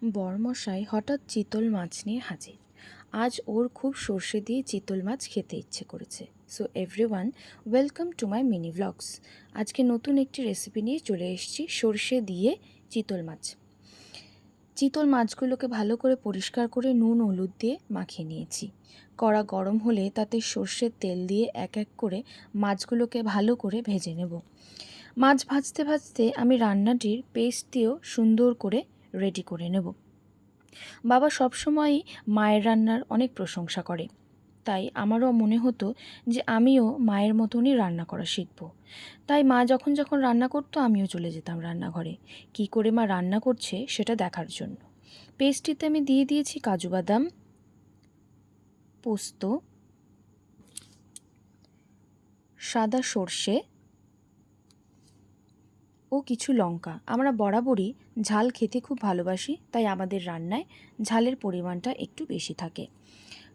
বরমশাই হঠাৎ চিতল মাছ নিয়ে হাজির। আজ ওর খুব সর্ষে দিয়ে চিতল মাছ খেতে ইচ্ছে করেছে। So everyone, welcome to my mini vlogs. আজকে নতুন একটি রেসিপি নিয়ে চলে এসেছি, সর্ষে দিয়ে চিতল মাছ। চিতল মাছগুলোকে ভালো করে পরিষ্কার করে নুন হলুদ দিয়ে মাখিয়ে নিয়েছি। কড়া গরম হলে তাতে সর্ষের তেল দিয়ে এক এক করে মাছগুলোকে ভালো করে ভেজে নেব। মাছ ভাজতে ভাজতে আমি রান্নাটির পেস্টটিও সুন্দর করে রেডি করে নেব। বাবা সবসময়ই মায়ের রান্নার অনেক প্রশংসা করে, তাই আমারও মনে হতো যে আমিও মায়ের মতনই রান্না করা শিখব। তাই মা যখন যখন রান্না করতো আমিও চলে যেতাম রান্নাঘরে, কি করে মা রান্না করছে সেটা দেখার জন্য। পেস্টটিতে আমি দিয়ে দিয়েছি কাজু বাদাম, পোস্ত, সাদা সর্ষে ও কিছু লঙ্কা। আমরা বরাবরই ঝাল খেতে খুব ভালোবাসি, তাই আমাদের রান্নায় ঝালের পরিমাণটা একটু বেশি থাকে।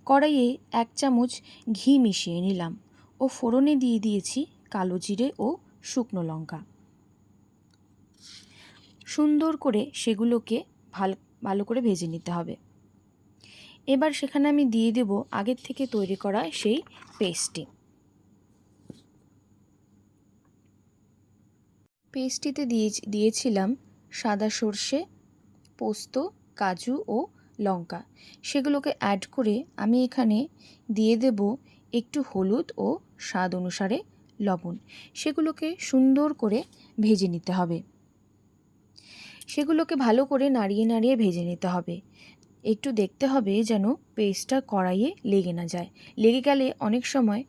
কড়াইয়ে 1 চামচ ঘি মিশিয়ে নিলাম ও ফোড়নে দিয়ে দিয়েছি কালো জিরে ও শুকনো লঙ্কা। সুন্দর করে সেগুলোকে ভালো করে ভেজে নিতে হবে। এবার সেখানে আমি দিয়ে দেব আগের থেকে তৈরি করা সেই পেস্টটিতে দিয়েছিলাম সাদা সর্ষে, পোস্ত, কাজু ও লঙ্কা। সেগুলোকে অ্যাড করে আমি এখানে দিয়ে দেব একটু হলুদ ও স্বাদ অনুসারে লবণ। সেগুলোকে সুন্দর করে ভেজে নিতে হবে। সেগুলোকে ভালো করে নাড়িয়ে নাড়িয়ে ভেজে নিতে হবে। একটু দেখতে হবে যেন পেস্টটা কড়াইয়ে লেগে না যায়। লেগে গেলে অনেক সময়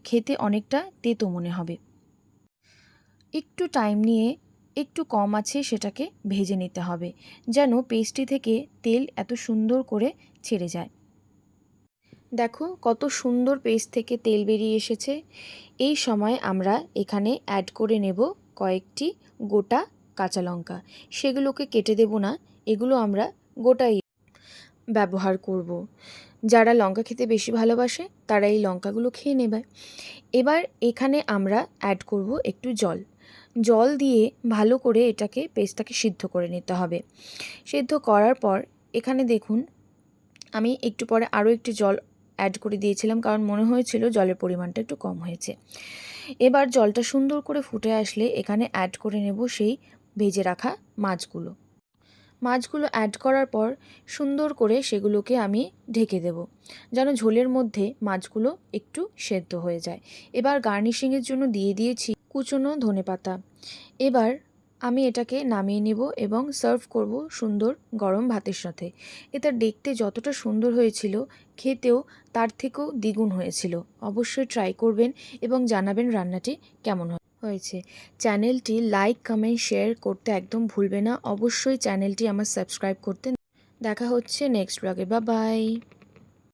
খেতে অনেকটা তেতো মনে হবে। একটু টাইম নিয়ে একটু কম আছে সেটাকে ভেজে নিতে হবে, যেন পেস্টটি থেকে তেল এত সুন্দর করে ছেড়ে যায়। দেখো কত সুন্দর পেস্ট থেকে তেল বেরিয়ে এসেছে। এই সময় আমরা এখানে অ্যাড করে নেব কয়েকটি গোটা কাঁচা লঙ্কা। সেগুলোকে কেটে দেব না, এগুলো আমরা গোটাই ব্যবহার করব। যারা লঙ্কা খেতে বেশি ভালোবাসে তারা এই লঙ্কাগুলো খেয়ে নেবে। এবার এখানে আমরা অ্যাড করব একটু জল দিয়ে ভালো করে পেস্টটাকে সিদ্ধ করে নিতে হবে। সিদ্ধ করার পর এখানে দেখুন আমি একটু পরে আরও একটু জল অ্যাড করে দিয়েছিলাম, কারণ মনে হয়েছিল জলের পরিমাণটা একটু কম হয়েছে। এবার জলটা সুন্দর করে ফুটে আসলে এখানে অ্যাড করে নেব সেই ভেজে রাখা মাছগুলো অ্যাড করার পর সুন্দর করে সেগুলোকে আমি ঢেকে দেব, যেন ঝোলের মধ্যে মাছগুলো একটু সেদ্ধ হয়ে যায়। এবার গার্নিশিংয়ের জন্য দিয়ে দিয়েছি কুচনো ধনেপাতা। এবার আমি এটাকে নামিয়ে নেব এবং সার্ভ করব সুন্দর গরম ভাতের সাথে। এটা দেখতে যতটা সুন্দর হয়েছিল, খেতেও তার থেকেও দ্বিগুণ হয়েছিল। অবশ্যই ট্রাই করবেন এবং জানাবেন রান্নাটি কেমন হয়েছে। চ্যানেলটি লাইক, কমেন্ট, শেয়ার করতে একদম ভুলবে না। অবশ্যই চ্যানেলটি আমার সাবস্ক্রাইব করতে। দেখা হচ্ছে নেক্সট ব্লগে। Bye bye.